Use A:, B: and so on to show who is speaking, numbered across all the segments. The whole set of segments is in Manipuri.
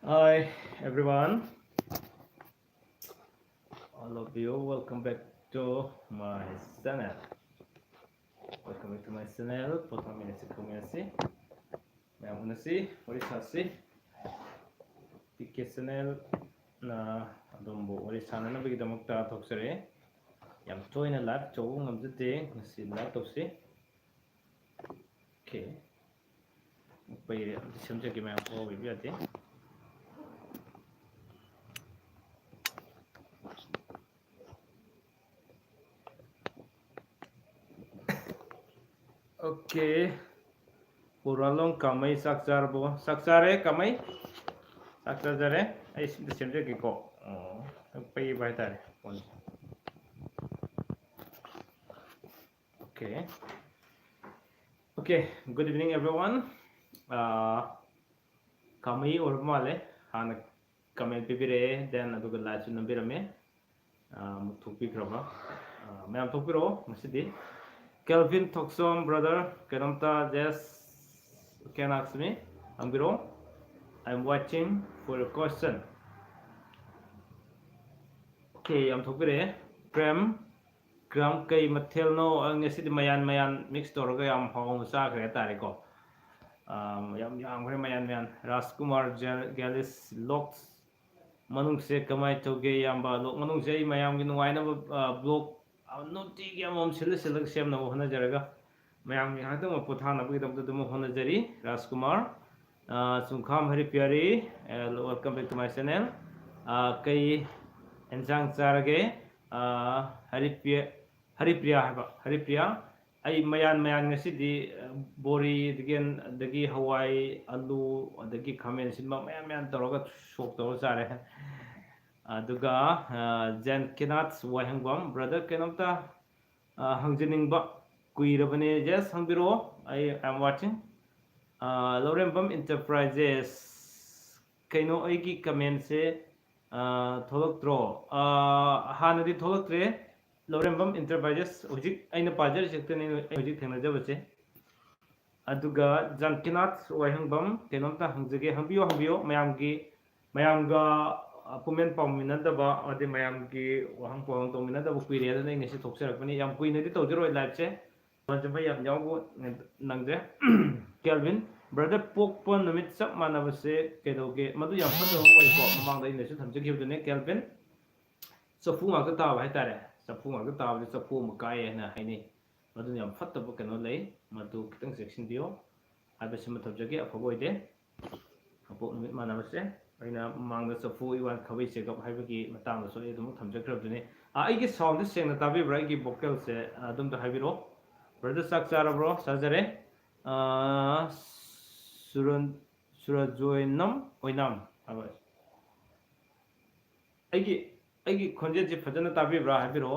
A: Hi everyone, all of you. Welcome back to my channel. Welcome back to my channel. Pertama ini si kami nasi, yang mana si, wari sasi, tiket channel na adombo wari sana na bagi damak ta toksere. Yang toy na live coba ngamjete nasi live toksi. Okay, upaya semca kami apa bibi ate. Okay, puralong kamay sakjar bo sakjare kamay sakjare. Ay semca kiko. Oh, upaya baik tadi. Okay. Okay. Good evening, everyone. Kami or male hana kami pipire then aduga live nambira me mutupi kraba me am topiro masidi Kelvin Toxom brother Kenamta just can ask me ambiro I'm watching for a question. Okay, am topire prem gram kai mathel no ang ngasidi mayan mix toroga am hong sa kre tare ko yam kre mayan Raskumar Galis Locks manung se kamai toge yamba lok manung se mayam gi nuai na blog noti gi amom sil sem na hona jaraga mayam gi hata mo potha na bi dam dum hona jari Raskumar sungkham hari pyari welcome back to my channel kai enjang charage hari priya ai mayan ngasi di bori digen dagi hawai alu dagi khamen sinma mayan toroga sok toro chare aduga jen kinat wahangbam brother kenamta hangjining kuirabane just hangbiro I am watching Lorembam Enterprises kaino aigi comment se tholok hanadi tholoktre Lorembam Enterprises hojik aina pajar sektane hojik thengna jabase aduga jankinat wahangbam kenomta hangjage hangbiyo mayamga pumen pawminadaba ade mayamgi wahang pawang tongminadaba kuire adana ngasi thoksarakpani yam kuinadi tawjaro live se manjaba yam yawo nangje Kelvin brother pokpa numit chap manabase kedoge madu yam phato moi ko mamangda inasu thamjagibdune Kelvin safu ngak ta hai tare safu ngak ta ba safu makai na haini madu yam phato ba kano lei madu kitang section dio abase mathabjage afagoide apo numit manabase aina mamangda safu iwan khabai checkup haibagi matang so edum thamjagrabdune aigi sound sengna tabi bra gi vocal se adum da haibiro brother sakchara bro sajare Surajoinam oinam abas aigi khonje je phajana tabi bra habiro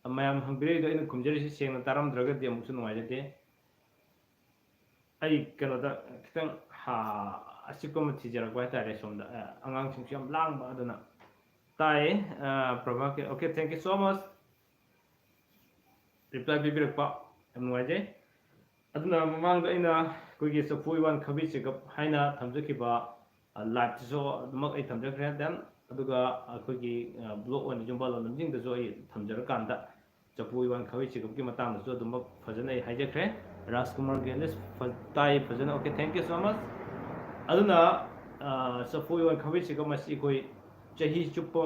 A: mayam hangbire do ina khumjeri si sengna taram draga de amusu nuai jate ai kano da kitang ha asikom thijara kwa tare somda angang singsiam lang ba aduna tai prabha ke okay thank you so much reply bibirakpa nuai je aduna mamang da ina kuigi safu iwan khabi checkup haina thamjakiba live so mak ai thamjakre dan aduga kuigi blog on jumba lon jing da so ai thamjar kanda safu iwan khabi checkup ki matang so dum fajana ai haijakre Raskumar Gelis tai fajana okay thank you so much aduna safu iwan khabi checkup masi koi chahi chupo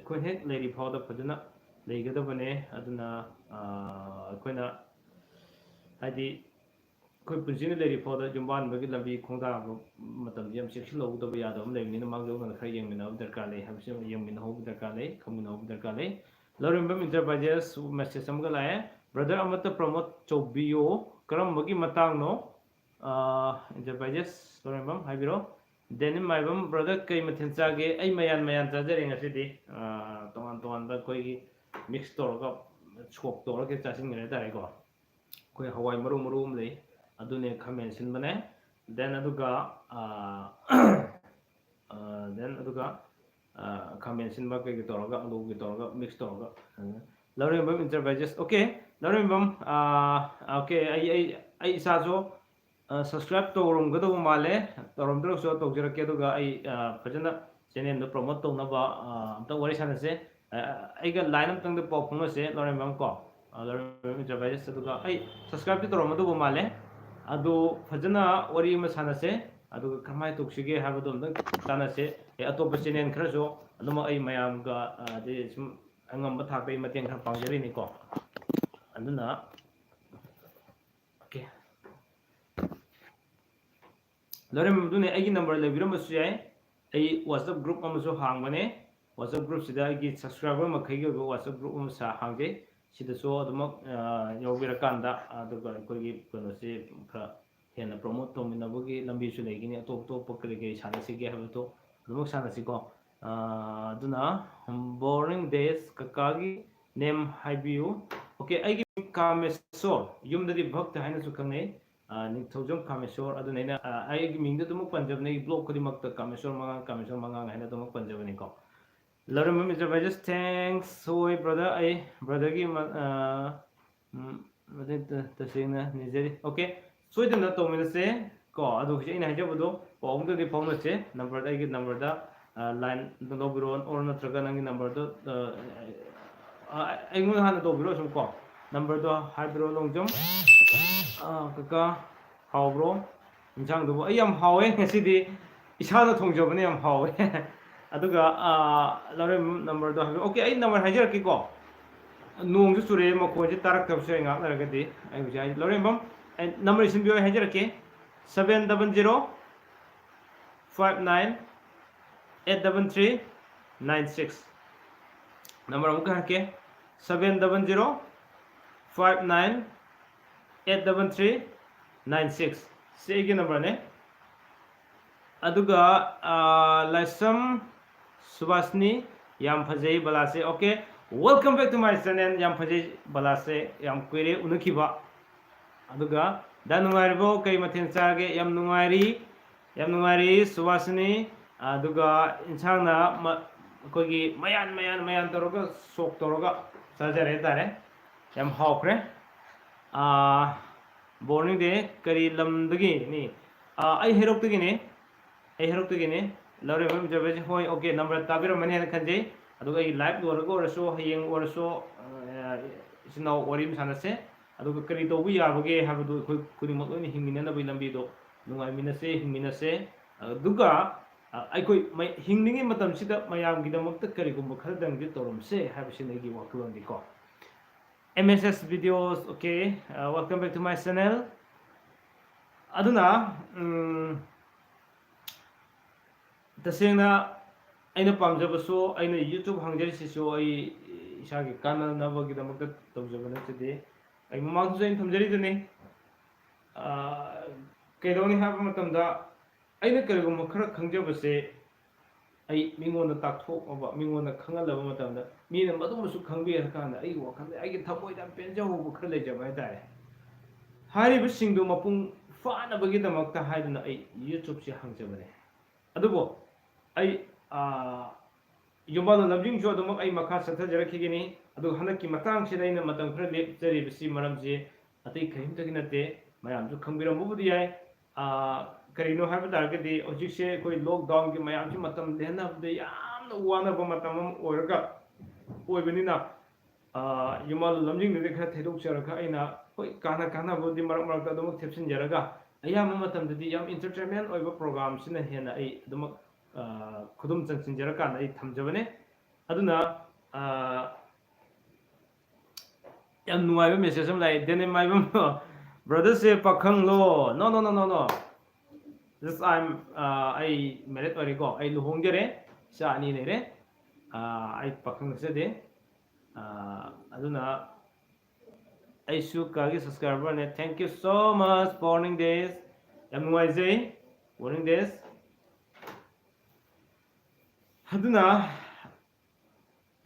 A: koi hek lady powder fajana leigadabane aduna koina hadi koi punjini leri phoda jumban bagi lambi khongda matam jam section lo da ya dom lemin na magjo na khai yeng mina darkar le habse yeng mina ho darkar le khamun ho darkar le Lorembam Enterprises message samga lae brother amata promote chobio karam bagi matang no enterprises Lorembam haibiro denim maibam brother kai mathen chage ai mayan chajare ngasidi tongan da koi mix torga chok torga chasin ngare tare ko koi hawai maru lei adune khamen sinbane then aduga khamen sinba ke toroga alu ke toroga mix toroga Lorembam Enterprises okay Lorembam okay ai isa jo subscribe tꯧꯔꯝꯒꯗꯧꯕ ꯃꯥꯜꯂꯦ ꯇꯧꯔꯝꯗ꯭ꯔꯒꯁꯨ ꯇꯧꯖꯔꯛꯀꯦ ꯑꯗꯨꯒ ꯑꯩ ꯐꯖꯅ ꯆꯦꯅꯦꯜꯗꯣ ꯄ꯭ꯔꯣꯃꯣꯠ ꯇꯧꯅꯕ ꯑꯝꯇ ꯋꯥꯔꯤ ꯁꯥꯟꯅꯁꯦ ꯑꯩꯒ ꯂꯥꯏꯟ ꯑꯃꯇꯪꯗ ꯄꯥꯎ ꯐꯥꯎꯅꯁꯦ ꯂꯣꯔꯦꯝꯕꯝ ꯀꯣ ꯂꯣꯔꯦꯝꯕꯝ ꯏꯟꯇꯔꯄ꯭ꯔꯥꯏꯖꯦꯁ ꯑꯗꯨꯒ ꯑꯩ subscribe ꯇꯧꯔꯝꯒꯗꯧꯕ ꯃꯥꯜꯂꯦ ꯑꯗꯨ ꯐꯖꯅ ꯋꯥꯔꯤ ꯑꯃ ꯁꯥꯟꯅꯁꯦ ꯑꯗꯨꯒ ꯀꯃꯥꯏꯅ ꯇꯧꯁꯤꯒꯦ ꯍꯥꯏꯕꯗꯣ ꯑꯝꯇꯪ ꯇꯥꯟꯅꯁꯦ ꯑꯇꯣꯞꯄ ꯆꯦꯅꯦꯜ ꯈꯔꯁꯨ ꯑꯗꯨꯝ ꯑꯩ ꯃꯌꯥꯝꯒ ꯁꯨꯝ ꯑꯉꯝꯕ ꯊꯥꯛꯇ ꯑꯩ ꯃꯇꯦꯡ ꯈꯔ ꯄꯥꯡꯖꯔꯤꯅꯤꯀꯣ ꯑꯗꯨꯅ ꯑꯣꯀꯦ ꯂꯣꯏꯔꯝꯕꯗꯨꯅꯦ ꯑꯩꯒꯤ ꯅꯝꯕꯔ ꯂꯩꯕꯤꯔꯝꯕꯁꯨ ꯌꯥꯏ ꯑꯩ WhatsApp ꯒ꯭ꯔꯨꯞ ꯑꯃꯁꯨ ꯍꯥꯡꯕꯅꯦ WhatsApp ꯒ꯭ꯔꯨꯞꯁꯤꯗ ꯑꯩꯒꯤ subscriber ꯃꯈꯩꯒꯤ ꯑꯣꯏꯕ WhatsApp ꯒ꯭ꯔꯨꯞ ꯑꯃ ꯍꯥꯡꯖꯩ ꯁꯤꯗꯁꯨ ꯑꯗꯨꯃꯛ ꯌꯥꯎꯕꯤꯔꯀꯥꯟꯗ ꯑꯗꯨꯒ ꯑꯩꯈꯣꯏꯒꯤ ꯀꯩꯅꯣꯁꯤ ꯈꯔ ꯍꯦꯟꯅ ꯄ꯭ꯔꯣꯃꯣꯠ ꯇꯧꯃꯤꯟꯅꯕꯒꯤ ꯂꯝꯕꯤꯁꯨ ꯂꯩꯒꯅꯤ ꯑꯇꯣꯞ ꯑꯇꯣꯞꯄ ꯀꯔꯤ ꯀꯔꯤ ꯁꯥꯟꯅꯁꯤꯒꯦ ꯍꯥꯏꯕꯗꯣ ꯑꯗꯨꯃꯛ ꯁꯥꯟꯅꯁꯤꯀꯣ ꯑꯗꯨꯅ ꯕꯣꯔꯤꯡ ꯗꯦꯖ ꯀꯀꯥꯒꯤ ꯅꯦꯝ ꯍꯥꯏꯕꯤꯌꯨ ꯑꯣꯀꯦ ꯑꯩꯒꯤ ꯀꯥꯃꯦꯁꯣꯔ ꯌꯨꯝꯗꯗꯤ ꯚꯛꯇ ꯍꯥꯏꯅꯁꯨ ꯈꯪꯅꯩ ꯅꯤꯡꯊꯧꯖꯝ ꯀꯥꯃꯦꯁꯣꯔ ꯑꯗꯨꯅ ꯑꯩꯅ ꯑꯩꯒꯤ ꯃꯤꯡꯗ ꯑꯗꯨꯃꯛ ꯄꯟꯖꯕꯅꯦ ꯑꯩ ꯕ꯭ꯂꯣꯛ ꯈꯨꯗꯤꯡꯃꯛꯇ ꯀꯥꯃꯦꯁꯣꯔ ꯃꯉꯥꯡ ꯍꯥꯏꯅ ꯑꯗꯨꯃꯛ ꯄꯟꯖꯕꯅꯤꯀꯣ ꯂꯧꯔꯝꯕꯝ ꯏꯟꯇꯔꯄ꯭ꯔꯥꯏꯖꯦꯁ ꯊꯦꯡꯛꯁ ꯍꯣꯏ ꯕ꯭ꯔꯗꯔ ꯑꯩ ꯕ꯭ꯔꯗꯔꯒꯤ ꯇꯁꯦꯡꯅ ꯅꯤꯖꯔꯤ ꯑꯣꯀꯦ ꯁꯣꯏꯗꯅ ꯇꯧꯃꯤꯟꯅꯁꯦ ꯀꯣ ꯑꯗꯨ ꯍꯧꯖꯤꯛ ꯑꯩꯅ ꯍꯥꯏꯖꯕꯗꯣ ꯄꯥꯎꯗꯗꯤ ꯐꯥꯎꯅꯁꯦ ꯅꯝꯕꯔꯗ ꯑꯩꯒꯤ ꯅꯝꯕꯔꯗ ꯂꯥꯏꯟ ꯂꯧꯕꯤꯔꯣ ꯑꯣꯔ ꯅꯠꯇ꯭ꯔꯒ ꯅꯪꯒꯤ ꯅꯝꯕꯔꯗꯣ ꯑꯩꯉꯣꯟꯗ ꯍꯥꯟꯅ ꯇꯧꯕꯤꯔꯣ ꯁꯨꯝ ꯀꯣ ꯅꯝꯕꯔꯗꯣ ꯍꯥꯏꯕꯤꯔꯣ ꯂꯣꯡꯖꯝ ꯀꯀꯥ ꯍꯥꯎꯕ꯭ꯔꯣ ꯏꯟꯁꯥꯡꯗꯨꯕꯨ ꯑꯩ ꯌꯥꯝ ꯍꯥꯎꯋꯦ ꯉꯁꯤꯗꯤ ꯏꯁꯥꯅ ꯊꯣꯡꯖꯕꯅꯦ ꯌꯥꯝ ꯍꯥꯎꯋꯦ ꯑꯗꯨꯒ ꯂꯧꯔꯦꯝꯕꯝ ꯅꯝꯕꯔꯗꯣ ꯍꯥꯏꯕꯤꯔꯣ ꯑꯣꯀꯦ ꯑꯩ ꯅꯝꯕꯔ ꯍꯥꯏꯖꯔꯛꯀꯦꯀꯣ ꯅꯣꯡꯁꯨ ꯆꯨꯔꯛꯑꯦ ꯃꯈꯣꯟꯁꯦ ꯇꯥꯔꯛꯇꯕꯁꯨ ꯑꯩ ꯉꯥꯛ ꯂꯩꯔꯒꯗꯤ ꯑꯩ ꯍꯧꯖꯤꯛ ꯂꯧꯔꯦꯝꯕꯝ ꯑꯩ ꯅꯝꯕꯔ ꯏꯁꯤꯟꯕꯤꯌꯣ ꯑꯩ ꯍꯥꯏꯖꯔꯛꯀꯦ 700-59-833-96 ꯅꯝꯕꯔ ꯑꯃꯨꯛꯀ ꯍꯥꯏꯔꯛꯀꯦ 700-59-833-96 ꯁꯤ ꯑꯩꯒꯤ ꯅꯝꯕꯔꯅꯦ ꯑꯗꯨꯒ ꯂꯥꯏꯁ꯭ꯔꯝ ꯁꯨꯕꯥꯁꯅꯤ ꯌꯥꯝ ꯐꯖꯩ ꯕꯂꯥꯁꯦ okay welcome back to my channel ꯌꯥꯝ ꯐꯖꯩ ꯕꯂꯥꯁꯦ ꯌꯥꯝ ꯀꯨꯏꯔꯦ ꯎꯅꯈꯤꯕ ꯑꯗꯨꯒ ꯗꯥ ꯅꯨꯡꯉꯥꯏꯔꯤꯕꯣ ꯀꯩ ꯃꯊꯦꯜ ꯆꯥꯔꯒꯦ ꯌꯥꯝ ꯅꯨꯡꯉꯥꯏꯔꯤ ꯁꯨꯕꯥꯁꯅꯤ ꯑꯗꯨꯒ ꯏꯟꯁꯥꯡꯅ ꯑꯩꯈꯣꯏꯒꯤ ꯃꯌꯥꯟ ꯇꯧꯔꯒ ꯁꯣꯛ ꯇꯧꯔꯒ ꯆꯥꯖꯔꯦ ꯍꯥꯏꯇꯥꯔꯦ ꯌꯥꯝ ꯍꯥꯎꯈ꯭ꯔꯦ ꯕꯣꯔꯅꯤꯡ ꯗꯦ ꯀꯔꯤ ꯂꯝꯗꯒꯤꯅꯤ ꯑꯩ ꯍꯩꯔꯣꯛꯇꯒꯤꯅꯤ ꯂꯧꯔꯦꯝꯕꯝ ꯏꯟꯇꯔꯄ꯭ꯔꯥꯏꯖꯦꯁ ꯍꯣꯏ ꯑꯣꯀꯦ ꯅꯝꯕꯔ ꯇꯥꯕꯤꯔꯝꯃꯅꯤ ꯍꯥꯏꯅ ꯈꯟꯖꯩ ꯑꯗꯨꯒ ꯑꯩ ꯂꯥꯏꯚ ꯂꯣꯏꯔꯒ ꯑꯣꯏꯔꯁꯨ ꯍꯌꯦꯡ ꯑꯣꯏꯔꯁꯨ ꯏꯆꯤꯟ ꯏꯅꯥꯎ ꯋꯥꯔꯤ ꯑꯃ ꯁꯥꯟꯅꯁꯦ ꯑꯗꯨꯒ ꯀꯔꯤ ꯇꯧꯕ ꯌꯥꯕꯒꯦ ꯍꯥꯏꯕꯗꯨ ꯑꯩꯈꯣই ꯈꯨꯗꯤꯡꯃꯛ ꯂꯣꯏꯅ ꯍꯤꯡꯃꯤꯟꯅꯅꯕꯒꯤ ꯂꯝꯕꯤꯗꯣ ꯅꯨꯡꯉꯥꯏꯃꯤꯟꯅꯁꯦ ꯍꯤꯡꯃꯤꯟꯅꯁꯦ ꯑꯗꯨꯒ ꯑꯩꯈꯣꯏ ꯍꯤꯡꯂꯤꯉꯩ ꯃꯇꯝꯁꯤꯗ ꯃꯌꯥꯝꯒꯤꯗꯃꯛꯇ ꯀꯔꯤꯒꯨꯝꯕ ꯈꯔꯗꯪꯗꯤ ꯇꯧꯔꯝꯁꯦ ꯍꯥꯏꯕꯁꯤꯅ ꯑꯩꯒꯤ ꯋꯥꯈꯜꯂꯣꯟꯗꯤꯀꯣ MSS videos okay welcome back to my channel aduna तसेंना अꯩꯅ पामजबसु अꯩꯅ YouTube हंगजरिसिसु अई इसागी काननबगिदमक तौजबन नचदे अई ममांगसु अꯩꯅ थमजरिदने कꯩदौनी हाबा मतमदा अꯩꯅ करिगुम खरा खंगजबसे अई मिंगोंदा ताकथोकबा मिंगोंदा खंगलबा मतमदा मीना मदुमसु खंगबेरकांदा अई वखंदा अईगे थबोइदा पेंजहौबो खरा लेजबा हायतारे हारिबसिंदु मपुंग फानबगिदमकता हायदुना अई YouTube से हंगजबने अदुबो अई युमाल लमजिंगसु अदुमक अई मखा सथजरखिगिनी अदु हनकि मतांगसिदा अइना मतम खरा लेपजरिबसि मरमजे अतै खरिमतगि नते मयामसु खंबिरमबुदि याय करिनो हाबा तारगदि हजिकसे अखोय लॉकडाउन की मयामसि मतम लेहनबदे यामना वानबा मतम ओरगा ओइबनिना युमाल लमजिंगदे खरा थेदोकजरखा अइना होय काना बुदि मरक मरक अदुमक थेपसिनजरगा अयाम मतमददि याम एंटरटेनमेंट ओइबा प्रोग्राम सिना हेना अई अदुमक खुदुम चंसिनजरकान अई थमजबने अदुना याम नुवाइबा मेसेज अम लाई देने माइबम ब्रदर से पखंग लो नो दिस आई मेरिट ओरिको आई लुहोंगजरे चा अनि लेरे आई पखंग सदे अदुना अईसु कागी सब्सक्राइबर ने thank you so much morning days याम नुवाइजै मॉर्निंग डेज अदुना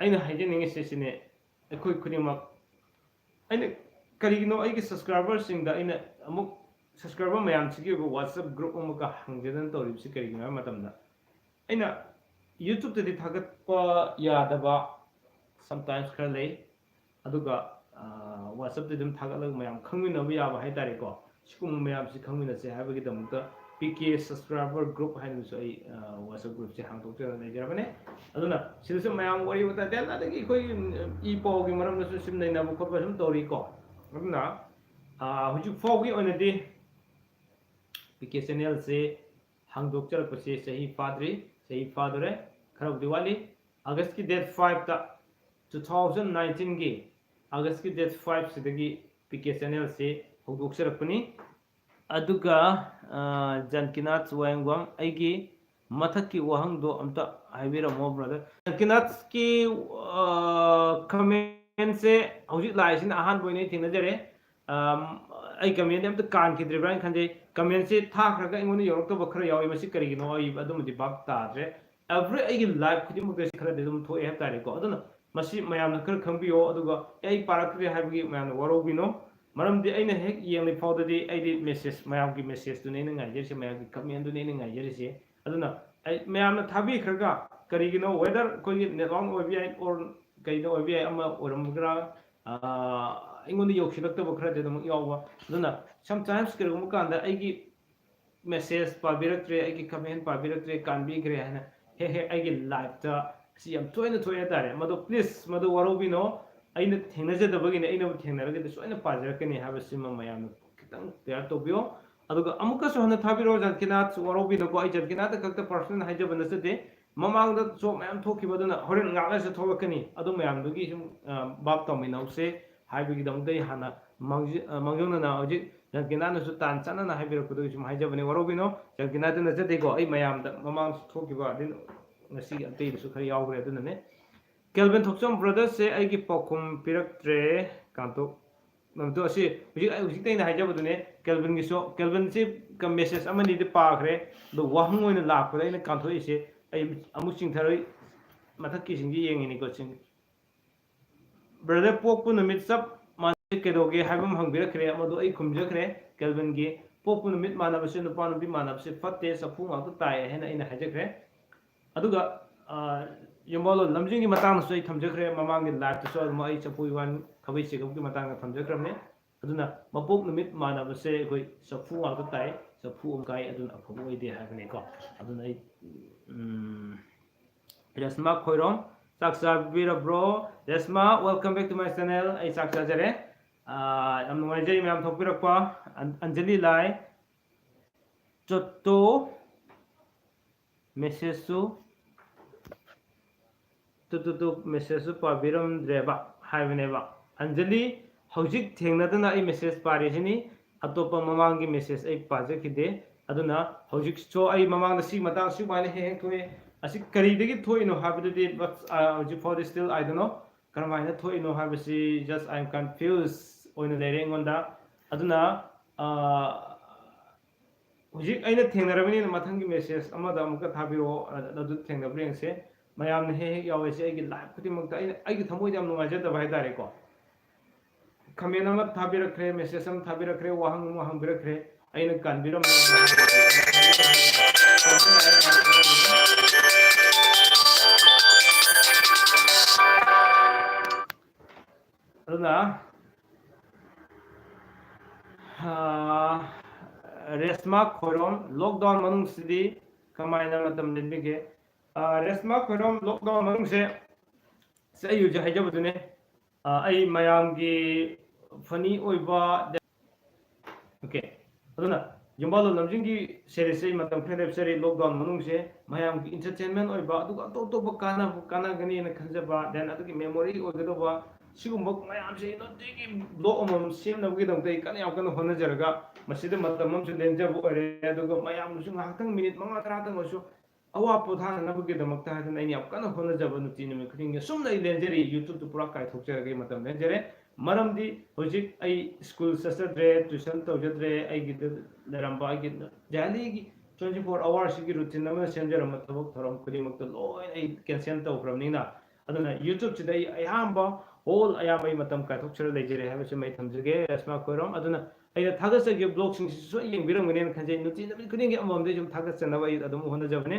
A: अइना हाइजनिंगसे सिने अखोय खुदिमक अइना करिगिनो अइगे सब्सक्राइबर सिंगदा अइना अमुक सब्सक्राइबर मयाम सिगी WhatsApp ग्रुप अमुक हंगजदन तौरिबसि करिगिनो मतमदा अइना YouTube तदि थागतपा यादबा समटाइम्स खरा लै अदुगा WhatsApp तदि थागतलग मयाम खंगमिनबा याबा हाइतारेको सिकुम मैम से खंगमिनसे हाइबगिदमक्ता PK subscriber group हाइनसु आई WhatsApp group से हांगथोक्चर लेजरबने अदुना सिदसु मैम वरी बता देल अदगी कोई ई पावगी मरमनसु सिम नैनाबु खोबा सुम तौरी को अदुना हुजु फावगी ओनदि PK channel से हांगथोक्चर पसे सही फाद्री सही फादरे खरब दिवाली अगस्त की डेट 5 ता 2019 की अगस्त की डेट 5 सिदगी PK channel से हौदोक्चरपनी अदुगा जानकीनाथ वायंगम अगी मथक की वहंग दो अमता हाइबिरमो ब्रदर जानकीनाथ की कमेंट से हौजिक लाइसिन अहान बोइने थिनजरे आई कमेंट अमता कान की द्रिब्राइन खंजे कमेंट से था खरगा इंगोन योरक तो बखरा यावी मसी करिगिनो आई अदुमदि बाप ताद्रे एवरी आई लाइफ खुदि मुक से खरा देदुम थोए है तारे को अदुना मसी मयाम खर खंबियो अदुगा आई पारक्रे हाइबगी मयाम वरोबिनो मरमदि अइना हेक येंगनि फाउददि आइदि मेसेज मयाम की मेसेज तु नेना गाइजरसे मयाम की कमेंट तु नेना गाइजरसे अदुना आई मयाम थाबी खरगा करिगिनो वेदर कोई नेटवर्क ओबीआई और कइनो ओबीआई अमा ओरमग्रा इंगोन योखिलक्तब खरा देदुम यावा अदुना समटाइम्स करिगुम कांदा आइगी मेसेज पाबिरक्त्रे आइगी कमेंट पाबिरक्त्रे कानबिग्रे हैना हे हे आइगी लाइफ ता सी यम तोयना तोय तारे मदो प्लीज मदो वरोबिनो अइना थेंगनजदबगिने अइना थेंगनरगे सोयना पाजरकनी हाबसिम मयाम खितंग तयार तोबियो अदुगा अमुकसु हना थाबिरो जानकीनाथ वरोबिनो को आई जानकीनाथ कक्ता पर्सनल हाइजबन नसदे ममांग द सो मयाम थोखिबदुना होरेन ngakla थोबकनी अदु मयाम दुगी सुम बाप तमिनौसे हाइबगी दमदै हाना मंगजोंना हजि जानकीनाथनसु तान चानना हाइबिरकदु सुम हाइजबने वरोबिनो जानकीनाथ नजदेको आई मयाम द ममांग थोखिबा दिन ngasi अतैदसु खर यावग्रे अदुनने केल्विन थोक्सम ब्रदर्स से आई की पौखुम पिरक्त्रे कांतो नमतो असी हुजिक तैना हाइजबदुने केल्विन गिसो केल्विन से कम मेसेज अमनि दि पाखरे दो वाहंग ओइन लाखपदा इन कांतो इसे आई अमु चिंथरoi मथक की सिंगी येंगिनि को चिंग ब्रदर पोकपु नमित सब माने केदोगे हाइबम हंगबिरखरे अमदो आई खुमजखरे केल्विन गी पोकपु नमित मानबसे नुपा नुपि मानबसे फत्ते सफु मातो ताय हेना इन हाइजखरे अदुगा यमोलो लमजिंग की मतंग सो थमजखरे ममांग की लाइफ तो सो मई चपुई वन खबई चेकअप की मतंग थमजखरमने अदुना मपोक निमित मानबसे कोई सफु आतो ताय सफु उमकाई अदुना अफबो ओइदे हाबने को अदुना आई रेस्मा खोइरोम साक्सा बिरा bro Resma welcome back to my channel आई साक्सा जरे हम नुवाइजे मैम थोपिरकपा अंजलि लाई चोट्टो मेसेजसु तो मेसेज पाबिरम द्रेबा हाइबनेबा अंजलि हौजिक थेंगनदना आई मेसेज पारेसिनी अतोपा ममांग की मेसेज आई पाजखिदे अदुना हौजिक सो आई ममांग सी मता सु माने हे थोए असि करीदगी थोइनो हाबदे बट हौजिक for still I don't know करमाइना थोइनो हाबसि जस्ट आई एम कंफ्यूज ओइन लेरेंगोंदा अदुना हौजिक आइना थेंगनरबनी मथंग की मेसेज अमदा अमुका थाबिरो अदु थेंगनब्रेंसे मयाम ने हे यावेसे आइगी लाइफ खुदिमक्ता आइगी थमोइद याम नुंगाइजदबा हाइतारे को कमेंट अमा थाबिरखरे मेसेज अमा थाबिरखरे वाहंग अमा हंबिरखरे आइना कानबिरम अदुना रेस्मा खोरोम लॉकडाउन मनुंग सिदी कमाइना मतम लिबिगे रेस्मा खोरोम लॉकडाउन मनुंग से युज हाइजबदुने आई मयाम की फनी ओइबा ओके अदुना युम्बालो लमजिंग की सीरीज से मतम खरेब सेरी लॉकडाउन मनुंग से मयाम की एंटरटेनमेंट ओइबा अदुगा तो काना गनी न खंजबा देन अदुगी मेमोरी ओगदोबा सिगुम्बा मयाम से नोटिगी ब्लॉग अमम सेमनबगी दंतै कन याम कन होनजरगा मसिद मतम हम लेंजब ओरे अदुगा मयाम नु ngahakang मिनिट 5-10 tang ओसु अवा पोथान नबगी दमक्ता हन आई याम कन होनजब नुति निमे खरिंग सुम नै लेंजरी यूट्यूब तो पूरा काय थोकजरगे मतम लेंजरे मरमदी होजिक आई स्कूल ससद्रे ट्यूशन तौजद्रे आई गिद लरंबा आई गिद जाली की 24 hours की रूटीन नम सेंजर म थबक थरम खुदिमक्ता लोय आई कैंसिल तौफ्रमनिना अदुना यूट्यूब सिदै अयाम्बा होल अयाम्बा मतम काय थोकजर लेजरे हाबसे मै थमजगे रेस्मा खोरम अदुना अइना थागसगे ब्लॉग सिंग सो येंबिरमगने खंजे नुति नबि खुदिंगे अममदे जुम थागसनबा आई अदुम होनजबने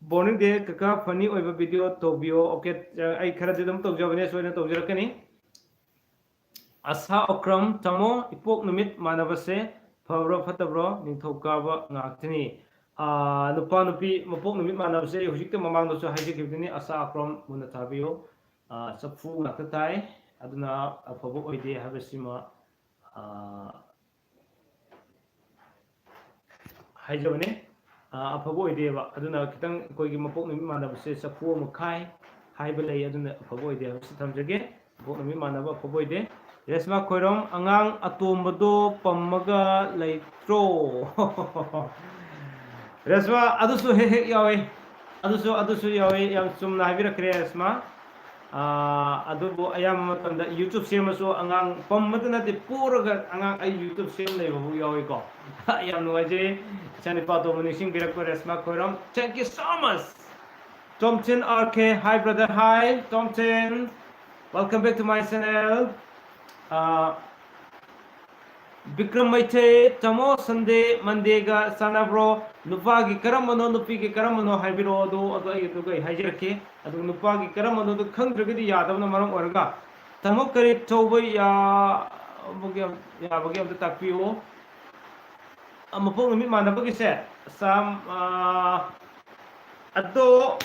A: बोर्निंग डे कका फनी ओइबा वीडियो तोबियो ओके आई खरा दिदम तौजबने सोयना तौजरकनी Asa Okram Tamo Ipok Numit Manabase Fabro Fatabro Ningthokaba Ngaktini Nupa Nupi Mapok Numit Manabase Hujik Mamang Dosu Hajik Hibdini Asa Okram Munatabio Safu Nakatai Aduna Apabu Oide Habasima Hajabane Apabu Oide Aduna Kitang Kogi Mapok Numit Manabase Safu Mukai Haibale Aduna Apabu Oide Habasitamjage Mapok Numit Manaba Apabu Oide Resma Koirom Angang Atombado Pamaga Leitro Resma Adusu Hek Yawe Adusu Yawe Yang Sumna Habira Resma Adubu Ayam Matanda YouTube Sirmaso Angang Pamadana de Puraga Angang ay YouTube Sim Level Yawe Ko Ayam Nuaje Chanipato Munishing Birakko Resma Koirom. Thank you so much. Tomchin RK, hi brother, hi Tomchin. Welcome back to my channel. Bikram Maite, Tamo Sunday, Mandega, Sanabro, Nupagi Karamano, Nupiki Karamano, Hybiro, Aduga, Hajaki, Adu Nupagi Karamano, the country Yadam Maram Orga. Tamokari Toba Ya Bogam the Tapio. I'm a poem Manabaki said. Some Ado.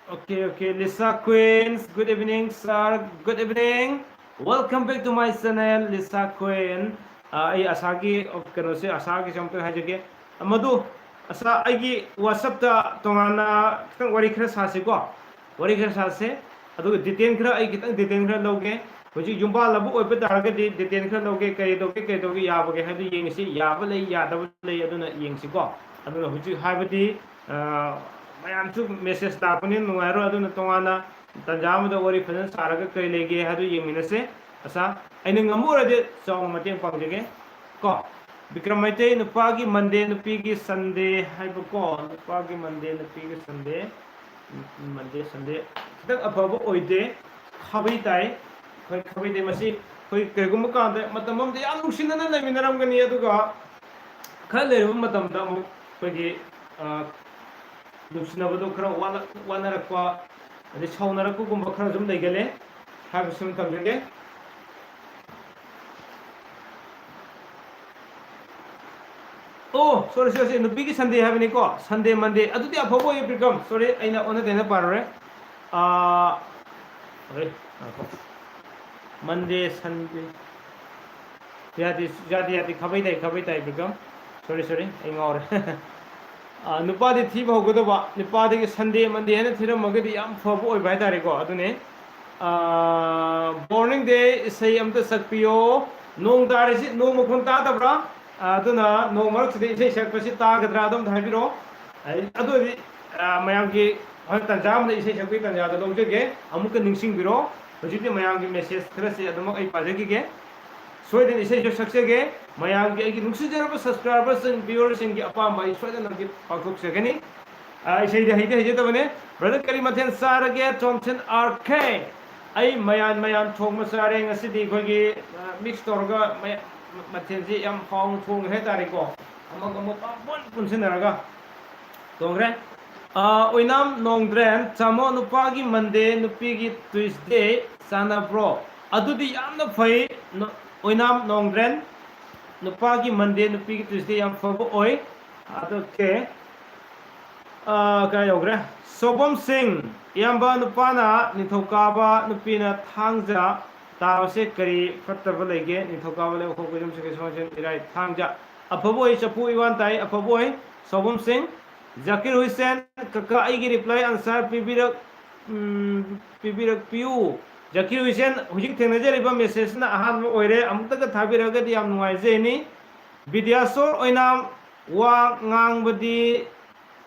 A: Okay, Lisa Queens, good evening, sir. Good evening. Welcome back to my channel, Lisa Queen. I Asagi of Kanose, Asagi something Hajake. Amadu, Asa Agi, WhatsApp ta Tongana, Warikras Hasiko. Warikras Hase, Adu detain kra, I get a detain kra loge, which is Jumba Labu, but target detain kra loge, Kaidoki, Yabaka, had the Yingsi, Yavale, Yadavale, Aduna Yingsiko. I don't know which you have the Mayam took Mrs. Tapanin, Nuero, Aduna Tongana. Tanjam the worry present Saraka Kailege had to Yiminase, Asa, and in Amura did song Matin Pangage. Ko Bikramate, the Pagi Monday, the Piggy Sunday, Hypercon, the Pagi Monday, the Piggy Sunday, Sunday. Then above Oide, Habitai, Habi Masi, Kagumaka, Matamam, the Alushin and the Minaram Gania to go. Kale Matam Damu, Pagi Lucinavado, one aqua. The Chaunaraku Bakrazum de Gale have some Tamage. Oh, sorry, the biggest Sunday have any call. Sunday, Monday. I do the Apobo you become. Sorry, I know on the Parre. Monday, Sunday. Jadi Kabita become. Sorry, ignore. Nupadi Thiba Godova, Nupadi Sunday, Monday, and Thira Magadi Am for boy by Tarico, Adune. Morning day, say am the Sakpio, no dar is it no Mukunta Bra, Aduna, no marks, they say Shakpasita, Gadradam, Habiro. I do Mayamki, Tanjam, they say Shakit and Yada Logage, Amuka Ningsing Biro, which is the Mayamki message, Trasi Adamo Pazaki. So then is a success. Mayam Nuxi subscribers and viewers in Yapam by Sweden of the Pakuk Sagani. I say the Hita Brother Karimathan Sarage, Thompson RK. I Mayan Thomas Saring a city Gogi mixed orga Matenzi Yam Hong Fung Hetarico. Among one Punsinaraga. Dongre. Winam Nongdren, Samo Nupagi Monday, Nupigi Tuesday, Sana Bro. Adu the Yam the Fay. Oinam Nongren, Nupagi Monday, Nupigi Tuesday, and Fobo Oi. Okay. Kayogre. Sobom Singh, Yamba Nupana, Nitokaba, Nupina, Tangja, Tawse Kari, Fatavalege, Nitokaba, Hokum Second, right, Tangja. A Poboy, Chapu, one tie, a Poboy, Sobom Singh, Zakir Hussain, Kaka Igi reply, answer, Pibirak Pew. Jackie Vision, Hujik Tenaja message na Ahan Oire, Amtaka Tabiraga Yam Noizeni, Bidiaso Oinam, Wang Ngang Budi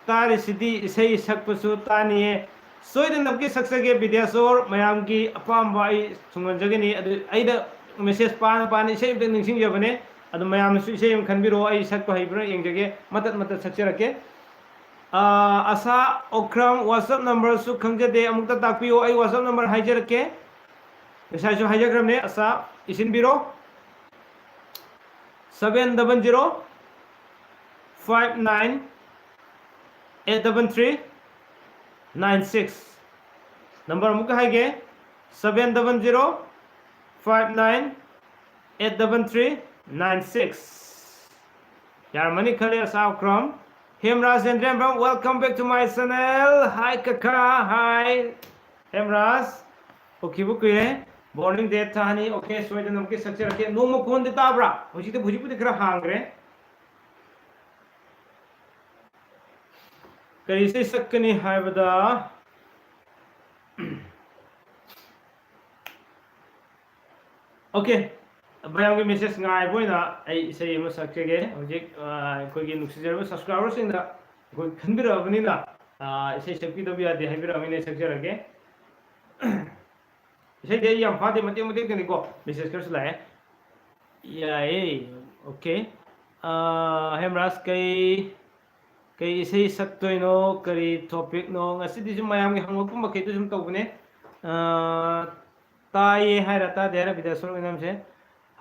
A: Tari City, say Sakpasu Tani, so in the Saksage Bidiasor, Mayamki, Apam by Sunganjagani, either Mrs. Pan, same thing in Javane, and the Mayam Shem can be Roy Sakpa Hibra, Yangage, Matat Sacherake. Asa Okram WhatsApp number so Kanga de Amukta Tapio, I WhatsApp number Hijack. Besides Hijagram ne Asa Isin Biro 700 59 873 96 number Muka Hage 700 598396. Yarmani Khalil Saukram. Hemraz and Rembam, welcome back to my channel. Hi Kaka, hi. Hemraz. Okay, okay. Morning day Tani. Okay, so I don't know. Okay, success. Okay, no more phone. Dita bra. Usi to bhuji put kara hangre. Kari se sakkani hai bada. Okay. Bayang message ngai boy na ai sei ma sakge hojik koi gi nuksijar subscribers in da koi khanbira bani na sei sakpi do biya de haibira mine sakjarage sei de yam phade mate mate kani ko message kar sula ya okay hemras kai sei saktoi no kari topic no ngasi di mayam gi hangok ma kai tu sum to bune ta ye hai rata dera bidasor nam se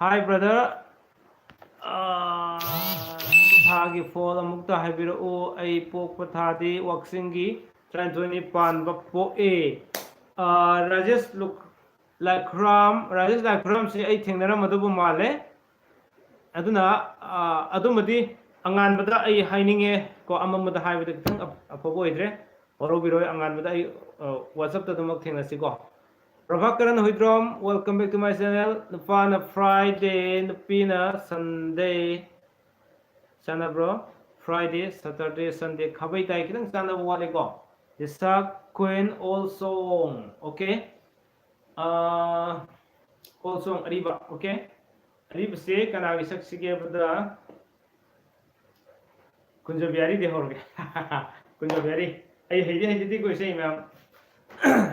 A: Hi brother. Thagi fall amukta haibiro o ai pok pathadi waksingi tranjoni pan bakpo e. Rajesh look like Ram si ai thengnara madubu male. Aduna adumadi angan bada ai haininge ko amamada haibida kitang apobo idre. Oro biro angan bada ai WhatsApp ta dumak thengnasi ko. Prabhakaran Huidrom, welcome back to my channel. Nupana Friday, Nupina Sunday. Sana bro, Friday, Saturday, Sunday. Kabai tai kitang sana wale ko. Isa Queen also, okay? Also Ariba, okay? Ariba se kanagi saksige bada Kunjabiari de horge. Kunjabiari. Ay heidi ko say ma'am.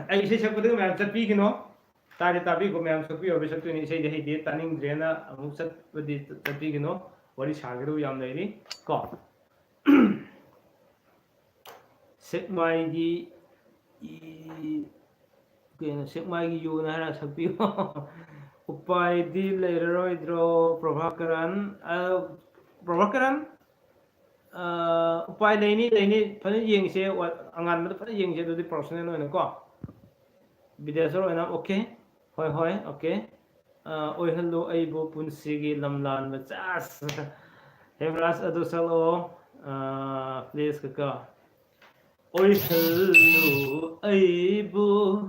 A: Ay say sakpadu ma'am satpi kino. Tari tapi ko ma'am sakpi or saktu ni say heidi taning drena amuk satpadi satpi kino. Wari sagiru yam nairi ko. Sekmai gi sekmai gi yu na hara sakpi ko. Upai di leiroi dro Prabhakaran upai leini phane yeng se angan ma phane yeng se do di personal no ko bidesor na okay hoi okay oi hello ai bo punsi gi lamlan ma chas hemras adu salo please kaka oi hello ai bo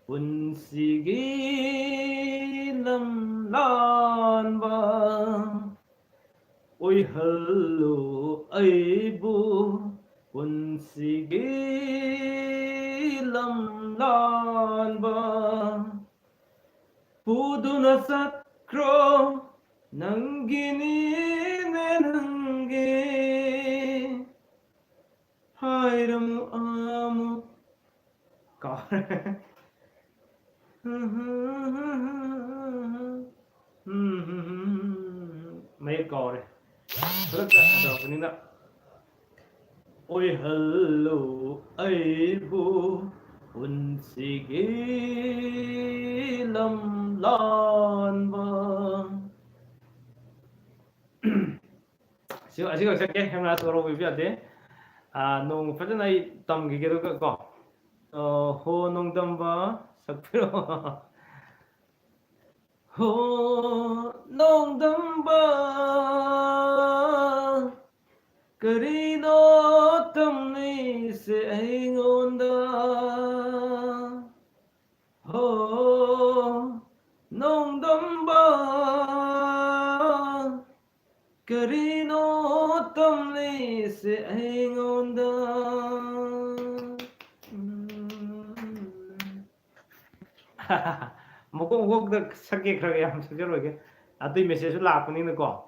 A: punsi gi lamlan ba oi hello ai bu punsige lamlan ba puduna sakro nangini nenange hairam amu ka mấy cò này rất là đầu của nó ôi hello ai bu un sige lam lan ba siêu siêu sẽ cái em là tôi rồi biết đấy nông phát này tầm cái đó có hồ nông tâm ba sắp rồi Ho nong damba Karino tamni se aingonda Ho nong damba Karino tamni se aingonda Mukong the sake kragam sakjaro ati message lapani na ko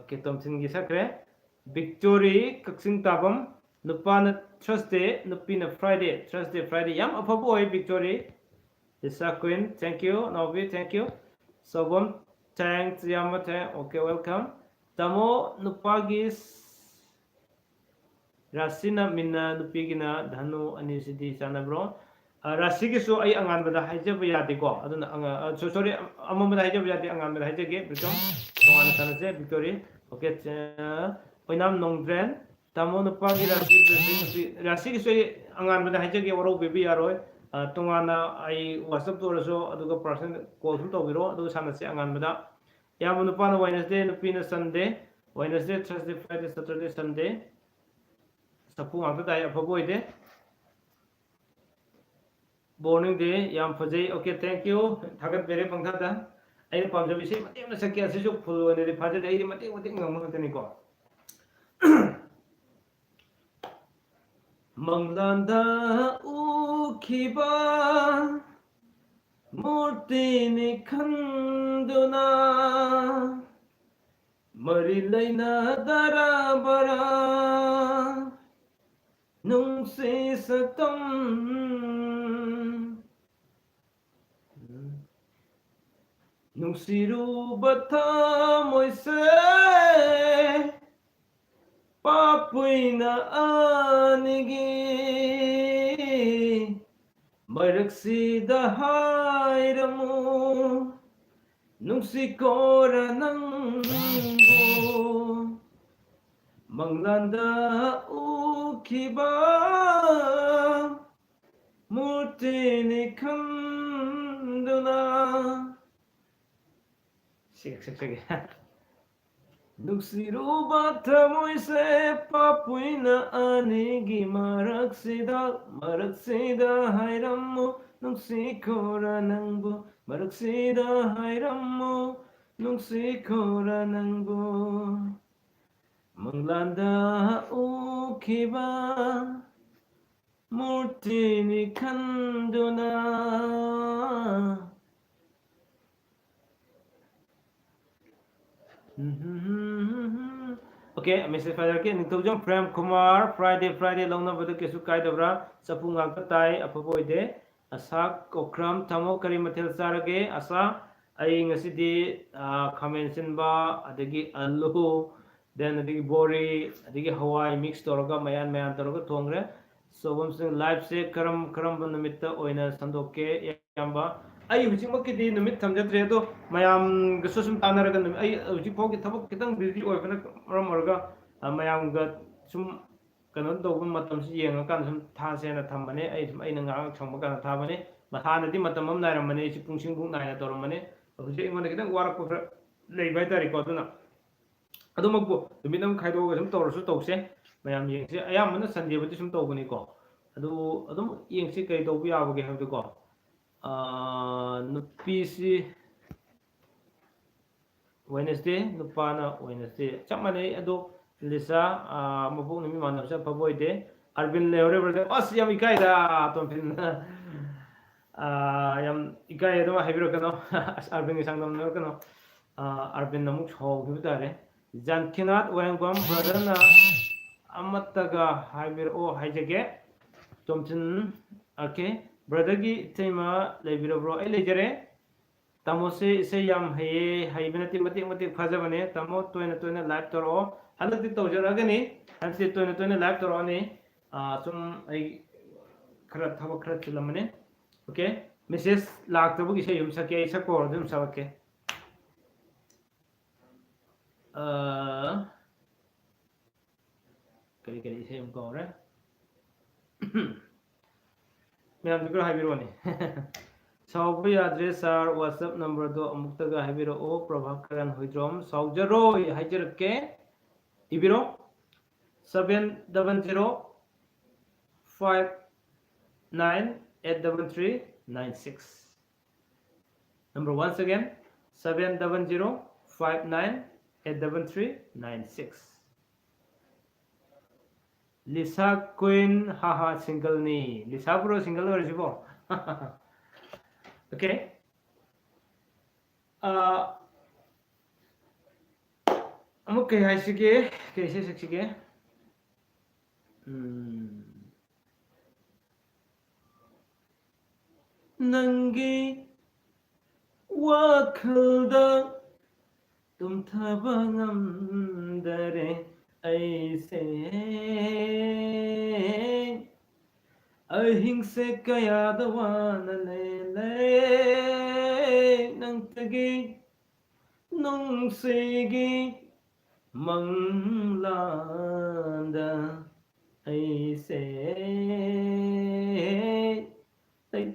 A: ketom sin gi sakre victory kaksing tabam nupana Thursday nupina Friday yam apaboy victory isa queen thank you Novi thank you sobom thanks yamate okay welcome tamo nupagis rasina minna nupigina dhanu anisidi sanabro Rasi ki so ay angan bada haja bayadi ko aduna sorry amam bada haja bayadi angan bada haja ge bitom angan sana se victory okay oinam nongdren tamo nupa gi rasi ki so angan bada haja ge waro bebi yaro तोाना व्हाट्सअप तौरसो पर्सन कॉल सूम तौरो सानसे अगानबदा याम नुपाना वेडनेसडे नुपीना Sunday Wednesday Thursday Friday Saturday Sunday सपू ngakta tai afabo ide morning day yam fajai okay thank you thagat bere pangtha da ai pamja bisi mate na sakya sisu full one de faja dai mate mate ngam ngam ni ko manglanda ukhiba murti ni khanduna mari laina darabara nungsi satam nungsiruba thamoise papuina anigi maraksida hairamu nungsikora nangbu manglanda ukhiba murtini khanduna sige nungsiruba thamoise papuina anigi maraksida hairamu nungsikora nangbu maraksida hairamu nungsikora nangbu manglanda ukhiba murtini khanduna okay message file ke ningtujam prem kumar friday longna badu kesu kai dabra sapu ngakta tai apaboide asa kokram thamo kari mathel sarage asa ai ngasidi khamen sinba adagi allu then adigi bori adigi hawai mix toroga mayan toroga thongre so bamsing live se karam namitta oina sandokke yamba ai hujik makidi numit thamjatre do mayam gasum tanaraga ai hujik phoki thabak kitang busy oibana marga mayam ga sum kano do matam si yenga kan sum tha sena thambane ai sum ai nanga changba kan thabane mathana di matam am nairamane si pungsing bung naina toramane hujik ingona kitang warak ko leibai tari ko duna adumagbo numinam khaido ga sum tawrasu tawse mayam yengse ayamana sunday budi sum tawgani ko adum yengse kai tawbu yabage habdu ko nupisi Wednesday nupana Wednesday chamane ado lisa mabuk nimi manam sa paboide Arvin leore brother as yam ikai da tom pin yam ikai do habiro kano Arvin isang nam no kano Arvin namuk chog gibi dare jankinat wangwam brother na amattaga habiro haijage tomtin okay brother gi tema lebiro bro ai lejare tamo se yam haye haibena ti mati phajabane tamo toina live toro halati tawjaragani hansi toina live toro ani sum ai khara thaba khara chilamane okay message laktabu gi se yum sake isa ko dum sabake kari se yum ko re ma'am बिल्कुल हाइबिरोनी साउब याद्रे सर व्हाट्सएप नंबर दो अमुक्तगा हाइबिरो ओ Prabhakaran हुइद्रोम साउजरो हाइजरके इबिरो 700598336 number once again 700598336 Lisa Queen haha single ni Lisa bro single or jibo okay amuk kay hai sige kaise sige nangi wakhalda tumthaba ngamdare ऐसे अहिंसे कयादवान ले नंतगी नुंसेगी मंगलांदा ऐसे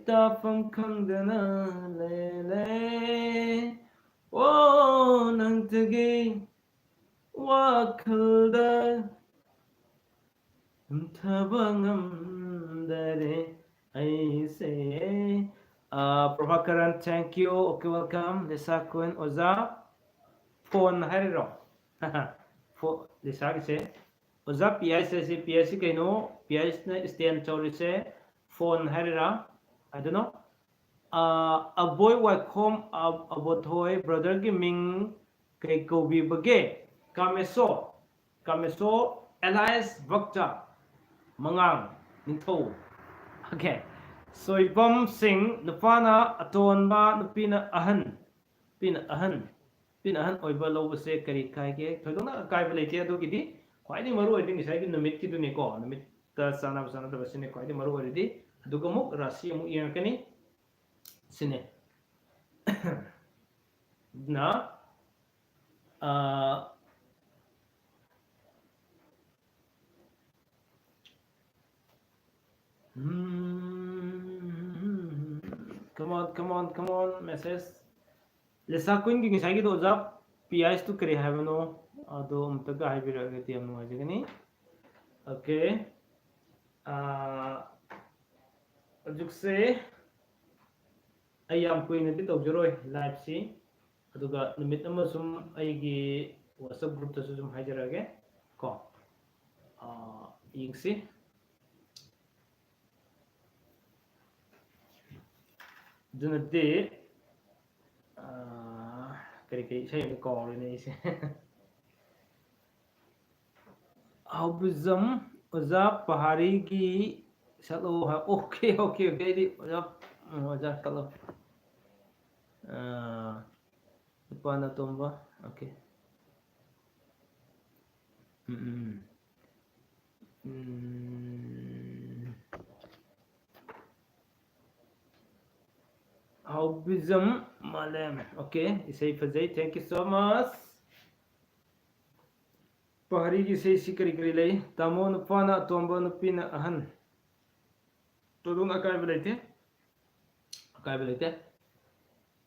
A: ꯇꯥꯐꯝ ꯈꯪꯗꯅ ꯂꯩ ꯑꯣ ꯅꯪꯇꯒꯤ ꯋꯥꯈꯜꯗ ꯍꯟꯊꯕ ꯉꯝꯗꯔꯦ ꯑꯩꯁꯦ Prabhakaran, thank you. Okay, welcome. Lisa Queen, Oza. Phone hariro. Lisa se. Oza PIS se PIS kaino PIS na stand chori se phone harira. I don't know. A boy welcome a boy brother gi ming kay kobi bage. Kameso Elias Vakta Mangang Ningthou. Okay. Soibam Singh nupana atonba nupina ahan pina ahan oiba lobase kari kaige thoidona kaiba leite adugidi khwaidi maru oidi ngisai gi numit ki duni ko numit ta sana da basine khwaidi maru oidi aduga muk rasi mu yerkani sine na come on message Lisa Queen ki ngisai gi do jab PIS to kare have no ado umtaga haibiraga ti amnu ajagani okay ajukse ai yam kuina di tawjoroi live si aduga numit amasum aigi WhatsApp group ta sum haijarage ko yingsi dunade kari sai ko ne ise Haubizam Oza Pahari ki salo okay di Oza salo Pana tomba okay Haubizam Malem okay isai fazai thank you so much Pahari ki sei si kari lay tamo nupana tomba nupina ahan todung akai belate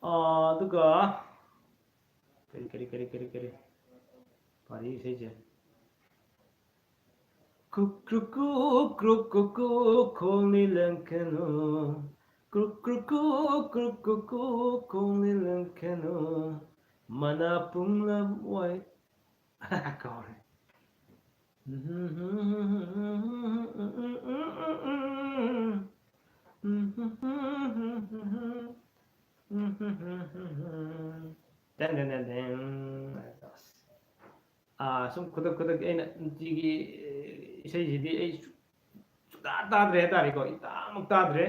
A: aduga kari Pahari sei je Kruku kongni lankano Kruku kongni lankano Mana punglam wai Kore sum kudak aina jigi isai jidi ai tadre tari ko itamuk tadre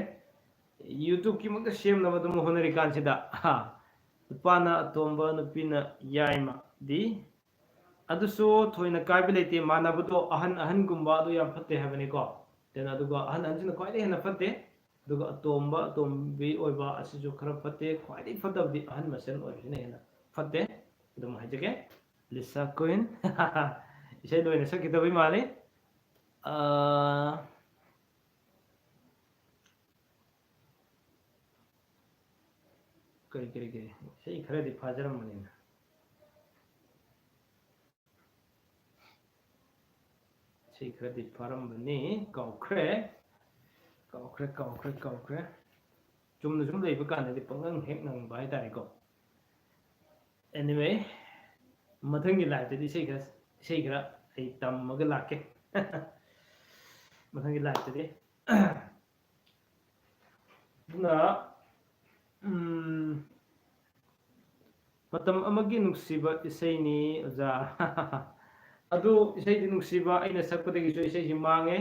A: YouTube ki mukta shame na badum honari kan sida pana tomba nupina yaima di aduso thoina kaibi leite manabudo ahan gumba adu yam fatte habani ko then aduga ahan anjina kwaide hena fatte aduga tombi oiba asijo khara fatte kwaide fatabdi ahan masen oibine hena fatte dum hajage Lisa Queen isai loina sakitabi male kari sei khara di fajaram manina sei khara di faram bani kaukre chumna sum leiba kan di pangang hek nang bai tari ko anyway mathangi live di sei khara ai tammaga lakke mathangi live di na matam amagi nungsiba isai ni oza adu isai di nungsiba aina sakpadagi so isai si mange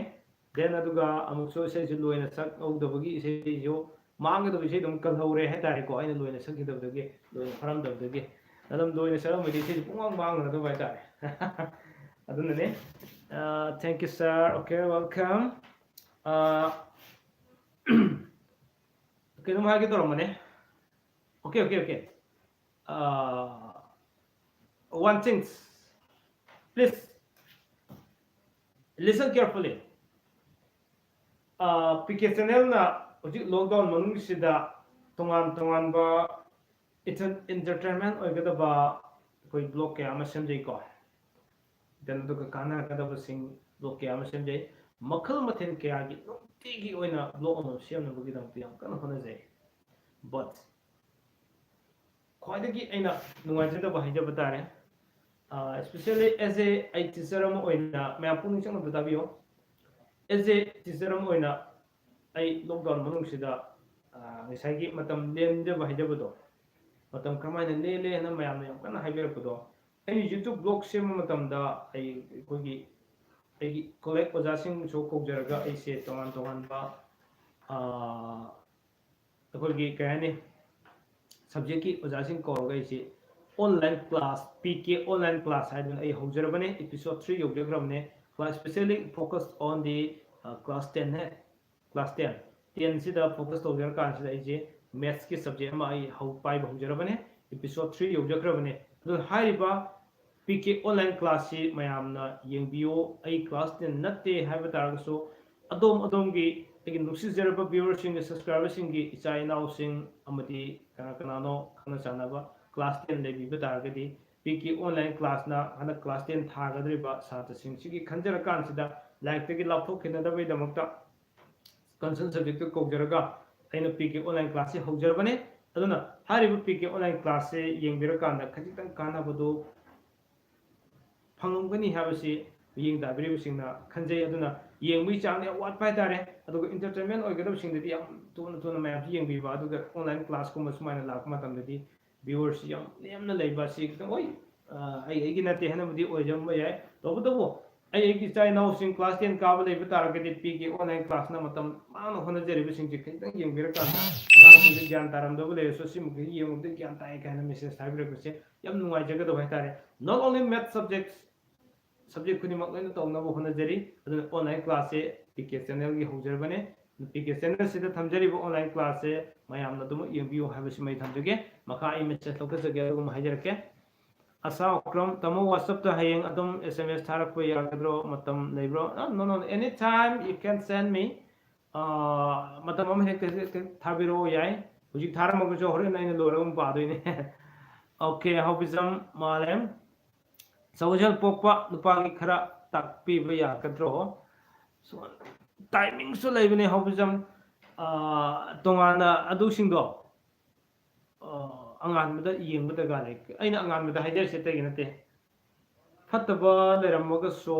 A: then aduga amukso isai si loina sak audabagi isai jo mange do isai dum kalhaure hetari ko aina loina sakidabdagi loina faramdabdagi adam loina saramadi isai pungang bangna do bai tare aduna ne thank you sir okay welcome okay dum hagi dormane okay one thing please listen carefully PK channel na ꯍꯧꯖꯤꯛ ꯂꯣꯛꯗꯥꯎꯟ ꯃꯅꯨꯡꯁꯤꯗ ꯇꯣꯉꯥꯟ ꯇꯣꯉꯥꯟꯕ entertainment ꯑꯣꯏꯒꯗꯕ ꯑꯩꯈꯣꯏ ꯕ꯭ꯂꯣꯛ ꯀꯌꯥ ꯑꯃ ꯁꯦꯝꯖꯩꯀꯣ ꯑꯗꯨꯒ ꯀꯥꯟꯅꯒꯗꯕꯁꯤꯡ ꯕ꯭ꯂꯣꯛ ꯀꯌꯥ ꯑꯃ ꯁꯦꯝꯖꯩ ꯃꯈꯜ ꯃꯊꯦꯜ ꯀꯌꯥꯒꯤ ꯅꯨꯡꯇꯤꯒꯤ ꯑꯣꯏꯅ ꯕ꯭ꯂꯣꯛ ꯑꯃ ꯁꯦꯝꯅꯕꯒꯤꯗꯃꯛꯇ ꯌꯥꯝ ꯀꯟꯅ ꯍꯣꯠꯅꯖꯩ ꯕꯠ ꯈ꯭ꯋꯥꯏꯗꯒꯤ ꯑꯩꯅ ꯅꯨꯡꯉꯥꯏꯖꯗꯕ ꯍꯥꯏꯖꯕ ꯇꯥꯔꯦ ꯏꯁꯄꯦꯁꯤꯌꯦꯜꯂꯤ ꯑꯦꯖ ꯑꯩ ꯇꯤꯆꯔ ꯑꯃ ꯑꯣꯏꯅ ꯃꯌꯥꯝ ꯄꯨꯛꯅꯤꯡ ꯆꯪꯅ ꯇꯥꯕꯤꯌꯣ ꯑꯦꯖ ꯇꯤꯆꯔ ꯑꯃ ꯑꯣꯏꯅ ꯑꯩ ꯂꯣꯛꯗꯥꯎꯟ ꯃꯅꯨꯡꯁꯤꯗ ꯉꯁꯥꯏꯒꯤ ꯃꯇꯝ ꯂꯦꯟꯖꯕ ꯍꯥꯏꯖꯕꯗꯣ ꯃꯇꯝ ꯀꯔꯝꯍꯥꯏꯅ ꯂꯦꯜꯂꯦ ꯍꯥꯏꯅ ꯃꯌꯥꯝꯅ ꯌꯥꯝ ꯀꯟꯅ ꯍꯥꯏꯕꯤꯔꯛꯄꯗꯣ ꯑꯩꯅ ꯌꯨꯇ꯭ꯌꯨꯕ ꯕ꯭ꯂꯣꯛ ꯁꯦꯝꯕ ꯃꯇꯝꯗ ꯑꯩꯒꯤ ꯀꯣꯂꯦꯖ ꯑꯣꯖꯥꯁꯤꯡꯁꯨ ꯀꯧꯖꯔꯒ ꯑꯩꯁꯦ ꯇꯣꯉꯥꯟ ꯇꯣꯉꯥꯟꯕ ꯑꯩꯈꯣꯏꯒꯤ ꯀꯩ ꯍꯥꯏꯅꯤ ꯁꯕꯖꯦꯛꯀꯤ ꯑꯣꯖꯥꯁꯤꯡ ꯀꯧꯔꯒ ꯑꯩꯁꯦ online class PK online class ꯍꯥꯏꯗꯨꯅ ꯑꯩ ꯍꯧꯖꯔꯕꯅꯦ episode 3 ꯌꯧꯖꯈ꯭ꯔꯕꯅꯦ class specially focus on the class 10 class 10 ꯁꯤꯗ ꯐꯣꯀꯁ ꯇꯧꯖꯔꯀꯥꯟꯁꯤꯗ ꯑꯩꯁꯦ ꯃꯦꯠꯁꯀꯤ ꯁꯕꯖꯦꯛ ꯑꯃ ꯑꯩ ꯄꯥꯏꯕ ꯍꯧꯖꯔꯕꯅꯦ episode 3 ꯌꯧꯖꯈ꯭ꯔꯕꯅꯦ ꯑꯗꯨꯅ ꯍꯥꯏꯔꯤꯕ PK ꯑꯣꯟꯂꯥइन क्लास मैमना येंबियो क्लास 10 नत्ते हाइबा तारगसु अदोम की नुसीजरब व्यूअर्स सिंग सब्सक्राइबर्स सिंग की इचा इनाउ सिंग अमदी कना कनानो खना चानबा क्लास 10 लेबिबा तारगदी PK ऑनलाइन क्लास ना हन क्लास 10 थागद्रिबा सात्र सिंग सिगी खंजर कानसिदा लाइक तगी लापथो खिनदबे दमकता कंसर्न सब्जेक्ट कौजरगा अैना PK ऑनलाइन क्लास से हौजरबने अदुना हारिबा PK ऑनलाइन क्लास से येंबिरकांदा खजितंग कानाबदो फंगमगनी हाबसी येंग दाबिरिबसिंगना खंजै अदुना येंगबी चांगने वाटपा हाइतारे अदुगा एंटरटेनमेंट ओइगदबसिंगदि याम तुना तुना मैम येंबिबा अदुगा ऑनलाइन क्लास कुम सुमाइना लाक मतमदि व्यूअर्स याम नेमना लेबा सि खतंग ओइ आइगी नते हनबदि ओइजम याय तबदबो आइगी चाइ नाउसिंग क्लास 10 काबा लेबा तारगदि PK ऑनलाइन क्लास ना मतम मांग होनजरिबसिंग खतंग येंबिरकांदा अगांसिंग ज्ञान तारमदबो लेसो सिमुगे येंगदि ज्ञान ताइ काइना मेसेज थाबिरकसे याम नुवाइजगदब हाइतारे नॉट ओनली मैथ सब्जेक्ट खुदिमक लोइना तौनबो होनजरी अदुना ऑनलाइन क्लास से PK चैनल की हौजरबने PK चैनल सिदा थमजरिबो ऑनलाइन क्लास से मयामना दुम येंबियो हाबसि मै थमजगे मखा आई मेसेज लौकजगे अदुगम हाइजरके आशा अक्रम तमो WhatsApp ता हयेंग अदुम SMS थारकपो यागद्रो मतम लेब्रो no no any time you can send me मतम हम हेक थाबिरो याय हुजि थारमगजो होरेन आइना लोरगम पादोइने ओके हौबिजम मालेम सौजल पोपा नुपागी खरा ताकपीबा यागद्रो टाइमिंग सु लेबने हौबिजम तोंगाना अदुसिंगदो अंगानबदा येंबदा गाले अइना अंगानबदा हाइजरसे तगी नते फत्तबा लेरमगसो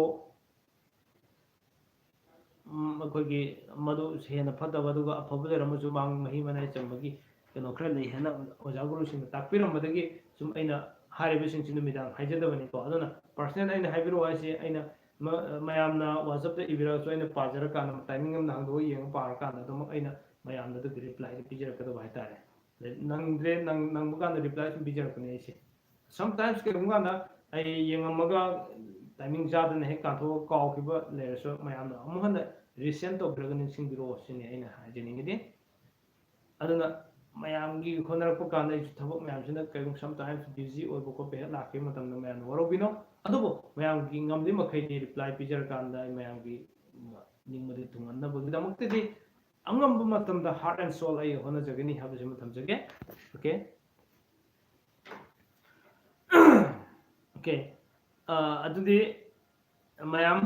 A: मखोगी मदु हेना फत्तबा दुगा अफबा लेरमजु मांग मही मनाय चंबगी कनो खरा लई हेना ओजा गुरुसिंग ताकपिरमदगी सुम अइना हारिबसिंग सिनुमिदांग हाइजदबनी को अदुना पर्सनल अइना हाइबिरो हाइसे अइना मयामना WhatsApp ता इबिरासो अइना पाजर काना टाइमिंग अम नांगदो येंग पार काना दम अइना मयामना दु रिप्लाई पिजरकदो हाइतारे नंगद्रे नंगबकान रिप्लाई सुम पिजरकने आइसे समटाइम्स के रुंगाना आई येंगमगा टाइमिंग जादन हे काथो काउखिबा लेरसो मयामना अमुहन रिसेंट तोब्रगन सिंगिरो सिने अइना हाइजनिंगदि अदुना मयामगी खोनरप कान थबक मयामसिना कयगुम समटाइम्स बिजी ओइबो को पे लाके मतम मयाम वरोबिनो अदुबो मयामगी ngamdi मखैनि रिप्लाई पिजर कांदा मयामगी निंगमदि Thungon बगदमक्तदि angamba matamda heart and soul ai hona jagani habse matam jage okay okay adudi mayam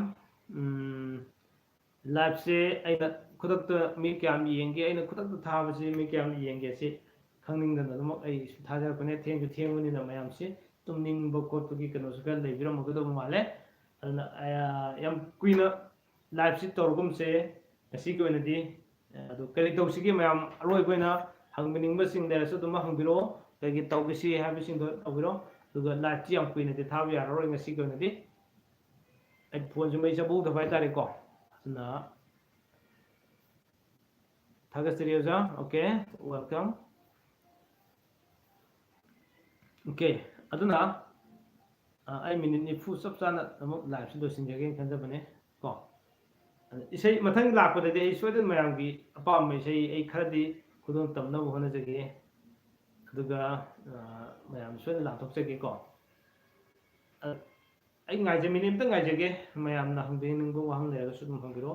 A: live se aina khudakta mi kyam yenge aina khudakta thabase mi kyam yenge se khangning da ai thajar pane thengju thenguni na mayam se tumning ba kotgi kano sugal leibiram magado male adna yam kuina live se torgum se asi ko nadi अदु करी तौसिगे मैम अरोइबना हंगनिंगबसिंग लेरसु दुमा हंबिरो कगी तौबिसि हाबिसिंग दो तौबिरो दुगा लाइट याम कुइने दे थाब यारोइ ngasi गनदि ai फोन जुमै जबु दबाइ तारे को ना थागसरि ओजा ओके वेलकम ओके अदुना ai मिनिट नि फु सब चाना अमु लाइव से दोसिंग जगे खंजबने को इसै मथंग लापददि ऐ सोदन मयामगी अपाम इसै ऐ खरदि खुदों तमनब होनजगे अदुगा मयाम सोदन लाथोकजगे को ऐ ngaijमिनि त ngaइजगे मयामना हंबे नंगो वाहं लेरसु दुम हंगिरो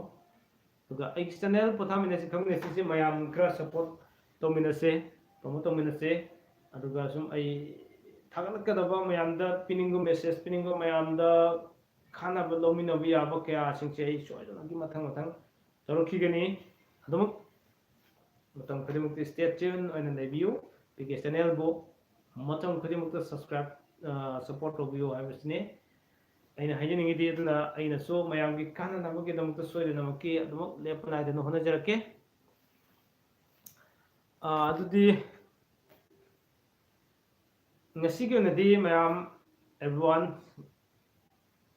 A: ꯑꯗꯨꯒ ꯑꯩꯒꯤ ꯆꯦꯅꯦꯜ ꯄꯣꯊꯥꯃꯤꯟꯅꯁꯤ ꯈꯪꯃꯤꯟꯅꯁꯤ ꯃꯌꯥꯝ ꯈꯔ ꯁꯞꯄꯣꯔꯠ ꯇꯧꯃꯤꯟꯅꯁꯦ ꯄ꯭ꯔꯣꯃꯣꯠ ꯇꯧꯃꯤꯟꯅꯁꯦ ꯑꯗꯨꯒ ꯁꯨꯝ ꯑꯩ ꯊꯥꯒꯠꯂꯛꯀꯗꯕ ꯃꯌꯥꯝꯗ ꯄꯤꯅꯤꯡꯕ ꯃꯦꯁꯦꯖ ꯄꯤꯅꯤꯡꯕ ꯃꯌꯥꯝꯗ ꯈꯟꯅꯕ ꯂꯧꯃꯤꯟꯅꯕ ꯌꯥꯕ ꯀꯌꯥꯁꯤꯡꯁꯦ ꯑꯩ ꯁꯣꯏꯗꯅꯒꯤ ꯃꯊꯪ ꯃꯊꯪ ꯇꯧꯔꯛꯈꯤꯒꯅꯤ ꯑꯗꯨꯃꯛ ꯃꯇꯝ ꯈꯨꯗꯤꯡꯃꯛꯇ ꯁ꯭ꯇꯦ ꯇ꯭ꯌꯨꯟ ꯑꯣꯏꯅ ꯂꯩꯕꯤꯌꯨ ꯑꯩꯒꯤ ꯆꯦꯅꯦꯜꯕꯨ ꯃꯇꯝ ꯈꯨꯗꯤꯡꯃꯛꯇ ꯁꯕꯁꯀ꯭ꯔꯥꯏꯕ ꯁꯞꯄꯣꯔꯠ ꯇꯧꯕꯤꯌꯨ ꯍꯥꯏꯕꯁꯤꯅꯤ ꯑꯩꯅ ꯍꯥꯏꯖꯅꯤꯡꯉꯤꯗꯤ ꯑꯗꯨꯅ ꯑꯩꯅꯁꯨ ꯃꯌꯥꯝꯒꯤ ꯀꯥꯟꯅꯅꯕꯒꯤꯗꯃꯛꯇ ꯁꯣꯏꯗꯅꯃꯛꯀꯤ ꯑꯗꯨꯃꯛ ꯂꯦꯞꯄ ꯅꯥꯏꯗꯅ ꯍꯣꯠꯅꯖꯔꯛꯀꯦ ꯑꯗꯨꯗꯤ ngasi ke nadi mayam everyone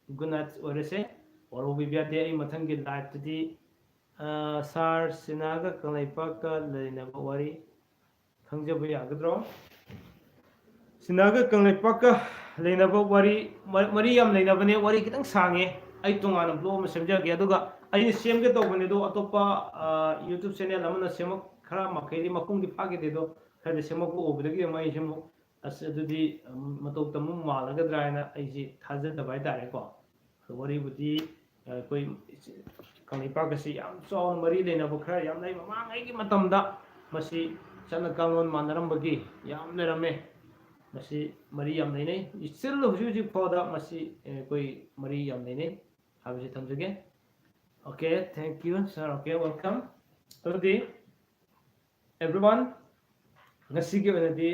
A: good night orese or we be day mathang ki live tadi sar sinaga kangai pak ka leina wari khangja bu yagadro sinaga kangai pak ka leina wari mari yam leina bane wari kitang sange ai tongana blog ma semja ge aduga ai sem ge to bane do atopa youtube channel amana semak khara makai mapung di phage de do khade semak ko obdagi mai semak ꯑꯗꯨꯗꯤ ꯃꯇꯧ ꯇꯝꯕ ꯃꯥꯜꯂꯒꯗ꯭ꯔꯥ ꯍꯥꯏꯅ ꯑꯩꯁꯤ ꯊꯥꯖꯗꯕ ꯍꯥꯏꯇꯥꯔꯦꯀꯣ ꯋꯥꯔꯤꯕꯨꯗꯤ ꯑꯩꯈꯣꯏ ꯀꯪꯂꯩꯄꯥꯛ ꯑꯁꯤ ꯌꯥꯝ ꯆꯥꯎꯅ ꯃꯔꯤ ꯂꯩꯅꯕ ꯈꯔ ꯌꯥꯝ ꯂꯩ ꯃꯃꯥꯡꯉꯩꯒꯤ ꯃꯇꯝꯗ ꯃꯁꯤ ꯆꯠꯅ ꯀꯥꯡꯂꯣꯟ ꯃꯥꯟꯅꯔꯝꯕꯒꯤ ꯌꯥꯝ ꯂꯩꯔꯝꯃꯦ ꯃꯁꯤ ꯃꯔꯤ ꯌꯥꯝ ꯂꯩꯅꯩ ꯁ꯭ꯇꯤꯜ ꯍꯧꯖꯤꯛ ꯍꯧꯖꯤꯛ ꯐꯥꯎꯗ ꯃꯁꯤ ꯑꯩꯈꯣꯏ ꯃꯔꯤ ꯌꯥꯝ ꯂꯩꯅꯩ ꯍꯥꯏꯕꯁꯤ ꯊꯝꯖꯒꯦ okay thank you sir okay welcome ꯑꯗꯨꯗꯤ एवरीवन ngasi के ओनदी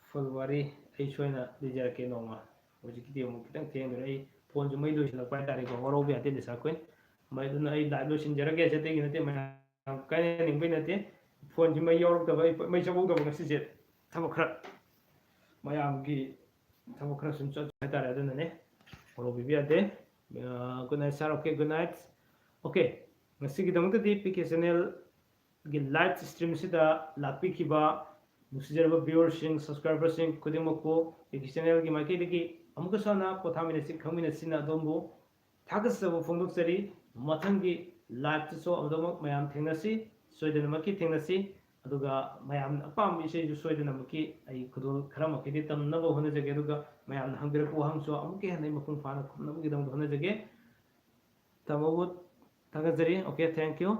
A: फुल वारी आई सोना दिजर के नोमा होजी की देमु कितंग थेंग रे आई फोन जो मई लोइ सल पाइ तारे को वरो बे आते दिसा कोइन मई दुन आई लाइव लो सिन जरा के जते कि नते मैं काने निंग बे नते फोन जी मई योर दबा मई सबौ दबा ngasi जे थबो खरा मयाम की थबो खरा सुन चल पाइ तारे दुन ने वरो बे आते good night sir okay good night okay ngasi की दमक दी पीके चैनल गी लाइव स्ट्रीम सिदा लापी खिबा नुसिजरबा व्यूअर्सिंग सब्सक्राइबर्सिंग खुदिमको एगी चैनल की माइके दगी अमुकसना पोथामिनसि खंगमिनसिना दोंबो थागसबो फोंदोक्सरी मथंगी लाइव सो अदमक मयाम थेंगनसि सोइदनमकी थेंगनसि अदुगा मयाम अपाम इसे जो सोइदनमकी आई खुदोल खरमकी दि तमनबो होनजगे अदुगा मयाम हंगिरको हंगसो अमुके हनै मपुंग फाना खुमनबगी दम होनजगे तमबो थागजरी ओके थैंक यू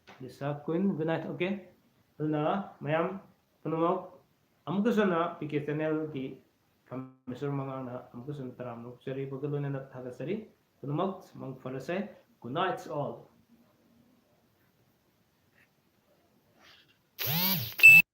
A: दिसा क्वीन गुड नाइट ओके अदुना मयाम पुनमक अमुकसना पीके चैनल की कमेसर मंगाना अमुकसन तराम नुक्सरी बगलोने थागसरी पुनमक मंग फरसे गुड नाइट ऑल